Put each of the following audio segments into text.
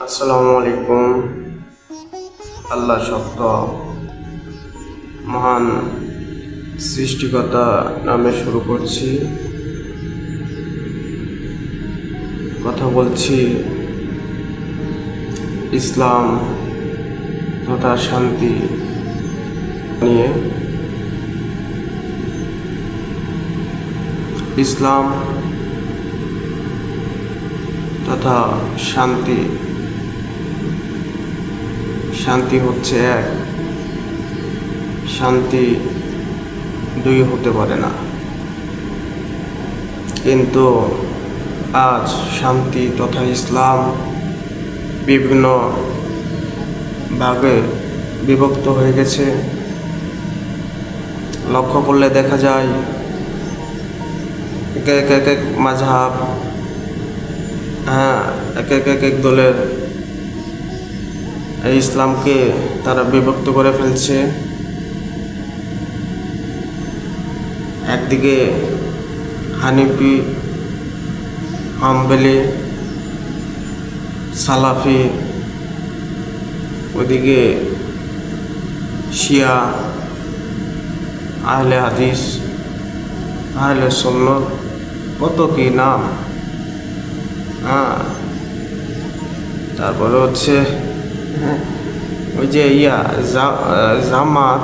আসসালামু আলাইকুম। আল্লাহ সত্য মহান সৃষ্টিকর্তা নামে শুরু করছি। কথা বলছি ইসলাম তথা শান্তি নিয়ে। ইসলাম তথা শান্তি, শান্তি হচ্ছে এক, শান্তি দুই হতে পারে না। কিন্তু আজ শান্তি তথা ইসলাম বিভিন্ন ভাগে বিভক্ত হয়ে গেছে। লক্ষ্য করলে দেখা যায় এক এক মাযহাব, এক দলের এই ইসলামকে তারা বিভক্ত করে ফেলছে। একদিকে হানিফি, হাম্বলি, সালাফি, ওদিকে শিয়া, আহলে হাদিস, আহলে সুন্নাত, কত কি নাম। তারপরে হচ্ছে ওই যে জামাত,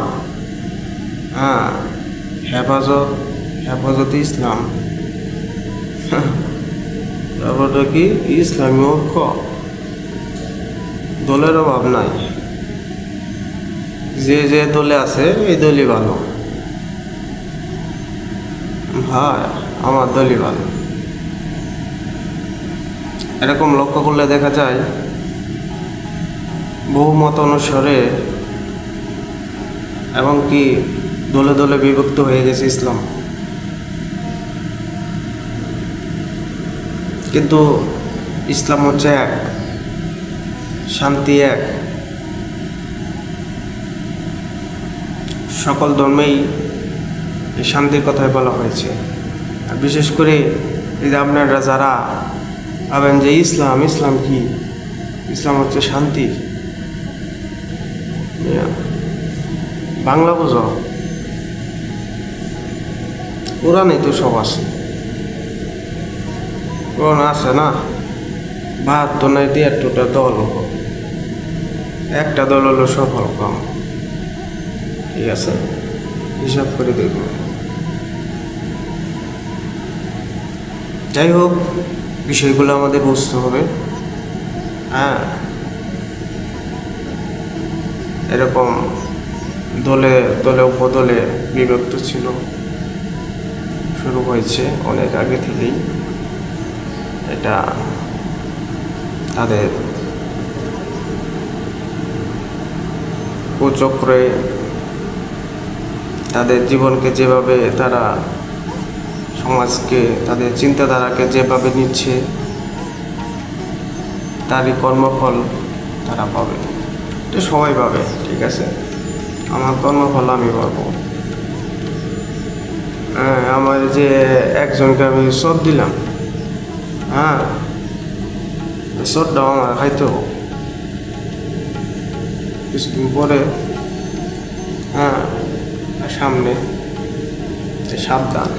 হেফাজত ইসলাম, তারপরে কি ইসলামী ঐক্য। দলের অভাব নাই, যে যে দলে আছে এই দলই ভালো। ভাই, আমার দলই ভালো। এরকম লক্ষ্য করলে দেখা যায় বহুমত অনুসারে এবং কি দলে দলে বিভক্ত হয়ে গেছে ইসলাম। কিন্তু ইসলাম হচ্ছে এক, শান্তি এক। সকল ধর্মেই এই শান্তির কথাই বলা হয়েছে। আর বিশেষ করে এই যে আপনারা যারা ভাবেন যে ইসলাম কি, ইসলাম হচ্ছে শান্তি, বাংলা বুঝো। কোরআনে তো সব আছে, কোরআন আছে না? 72 নাই 73টা দল, একটা দল হলো সফল কম। ঠিক আছে, হিসাব করে দেখব। যাই হোক, বিষয়গুলো আমাদের বুঝতে হবে। এরকম দলে দলে উপদলে বিভক্ত ছিল, শুরু হয়েছে অনেক আগে থেকেই। এটা তাদের কুচক্রে তাদের জীবনকে যেভাবে তারা সমাজকে, তাদের চিন্তাধারাকে যেভাবে নিচ্ছে, তারই কর্মফল তারা পাবে। এটা সবাই পাবে, ঠিক আছে? আমার কর্মফল আমি পাবো। আমার যে একজনকে আমি শোধ দিলাম, শোধটাও আমার খাইতে হবে কিছুদিন পরে। সামনে সাবধান।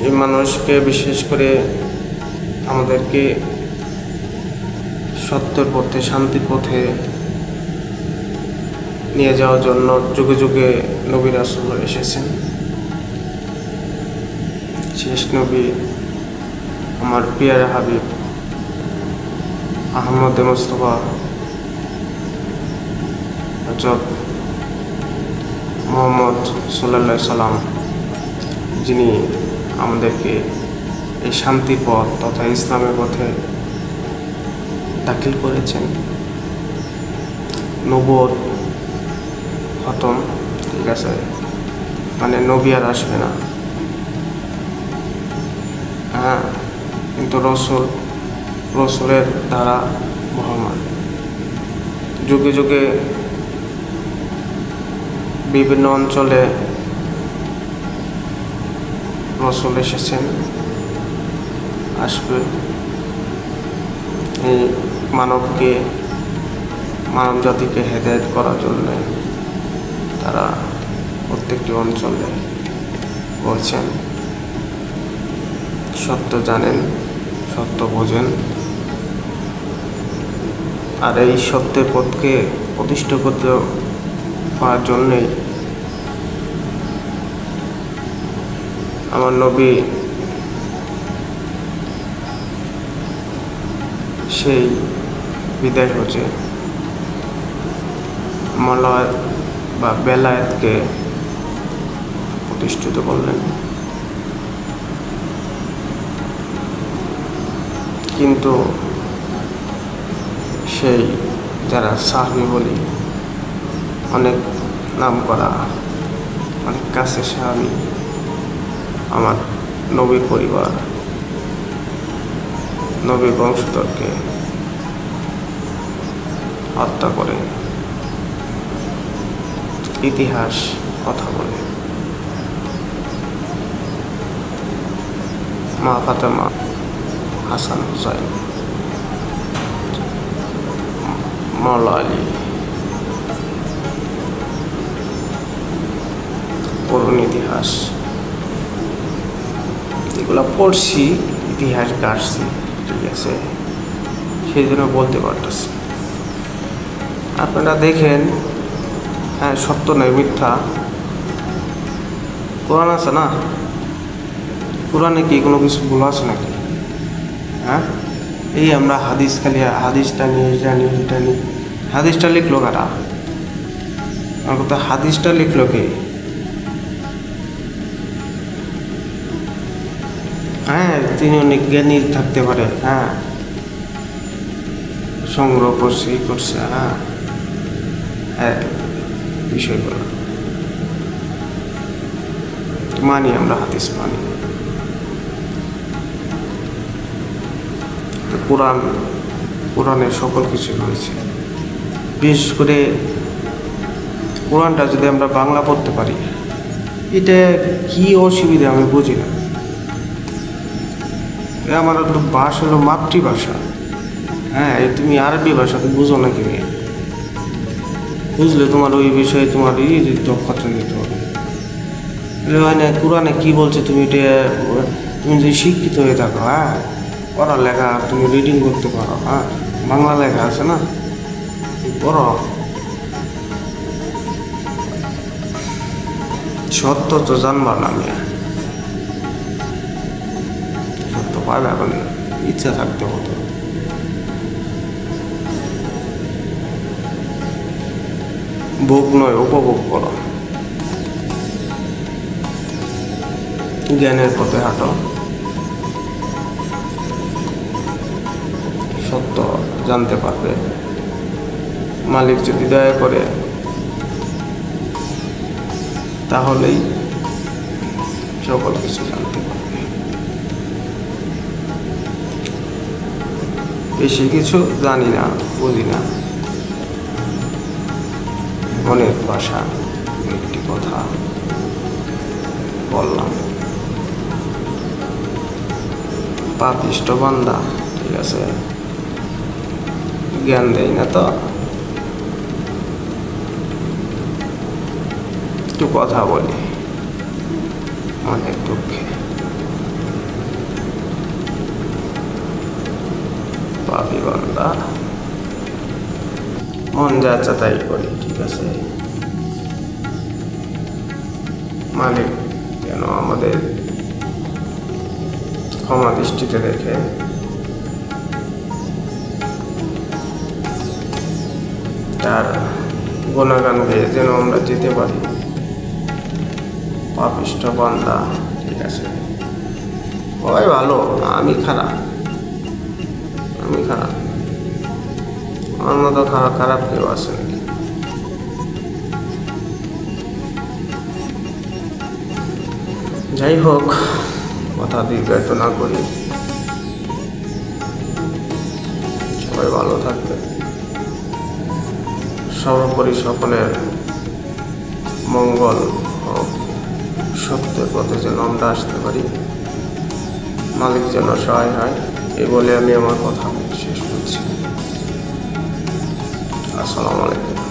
এই মানুষকে বিশেষ করে আমাদেরকে সত্যের পথে, শান্তির পথে নিয়ে যাওয়ার জন্য যুগে যুগে নবী রাসূল এসেছেন। শেষ নবী আমার পিয়ারে হাবিব আহমদ মুস্তফা হযরত মুহাম্মদ সাল্লাল্লাহু আলাইহি সাল্লাম, যিনি আমাদেরকে এই শান্তির পথ তথা ইসলামের পথে দাখিল করেছেন। নবুয়ত খতম, ঠিক আছে? মানে নবী আর আসবে না, কিন্তু রসুলের দ্বারা বহমান। যুগে যুগে বিভিন্ন অঞ্চলে রসুল এসেছেন, আসবে এই মানব জাতিকে হেদায়েত করার জন্য। তারা প্রত্যেকটি অঞ্চলে বলছেন, সত্য জানেন, সত্য বোঝেন, আর এই সত্যের পথকে প্রতিষ্ঠা করতে পারার জন্যেই আমার নবী সেই বিদায় হচ্ছে মালায়াত বা বেলায়েতকে প্রতিষ্ঠিত করলেন। কিন্তু সেই যারা সাহাবী বলি, অনেক নাম করা, অনেক কাছে সাহাবী, আমার নবীর পরিবার, নবীর বংশধরকে হত্যা করে ইতিহাস কথা বলে। মা ফাতেমা, হাসান হুসাইন, মাওলা আলী, করুণ ইতিহাস, এগুলো পড়ছি, ইতিহাস গাড়ছি, ঠিক আছে, সেই জন্য বলতে পারতেছি। আপনারা দেখেন, হ্যাঁ, সত্য নয়, মিথ্যা। কোরআন আছে না, কোরআনে কি কোনো কিছু ভুল আছে নাকি? হ্যাঁ, এই আমরা হাদিস, খালি হাদিসটা নিয়ে জানি, এটা নিয়ে। হাদিসটা লিখলো কারা? আমার কথা, হাদিসটা লিখলো কে? হ্যাঁ, তিনি অনেক জ্ঞানী থাকতে পারে, হ্যাঁ, সংগ্রহ করছে, ই করছে, হ্যাঁ, হ্যাঁ, বিষয়গুলো মানি, আমরা হাদিস মানি। কোরআনে সকল কিছু রয়েছে। বিশেষ করে কোরআনটা যদি আমরা বাংলা পড়তে পারি, এটা কি অসুবিধা আমি বুঝি না। আমার ভাষা হলো মাতৃভাষা। হ্যাঁ, তুমি আরবি ভাষা তো বুঝো না, কি বুঝলে তোমার ওই বিষয়ে তোমার দক্ষতা নিতে হবে। কোরআনে কি বলছে, তুমি যদি শিক্ষিত হয়ে থাকো, হ্যাঁ, পড়া লেখা তুমি রিডিং করতে পারো, হ্যাঁ, বাংলা লেখা আছে না, পড়ো। সত্য তো জানবার না, আমি সত্য পাবে, এখন ইচ্ছা থাকতে হতো। ভোগ নয়, উপভোগ করো, জ্ঞানের পথে হাঁটো, সত্য জানতে পারবে। মালিক যদি দয়া করে, তাহলেই সকল কিছু জানতে পারবে। বেশি কিছু জানি না, বুঝি না, অনেক ভাষা, একটি কথা বললাম। পাপিষ্ঠ বান্দা, ঠিক আছে, জ্ঞান দেয় না তো, একটু কথা বলি, অনেক দুঃখে। পাপি বান্দা, মন যাচ্ছে তাই করি, ঠিক আছে। মালিক কেন আমাদের ক্ষমা দৃষ্টিতে দেখে তার গুণগান গেয়ে যেন আমরা যেতে পারি। পাপিষ্ঠ বান্দা, ঠিক আছে, ওই ভালো, আমি খারাপ, আমার মতো খারাপ কেউ আছে নাকি? যাই হোক, কথা দীর্ঘায়িত না করি, সবাই ভালো থাকবে। সর্বোপরি সকলের মঙ্গল হোক, সত্যের পথে যেন আমরা আসতে পারি, মালিক যেন সহায় হয়, এই বলে আমি আমার কথা শেষ করছি। আসসালামু আলাইকুম।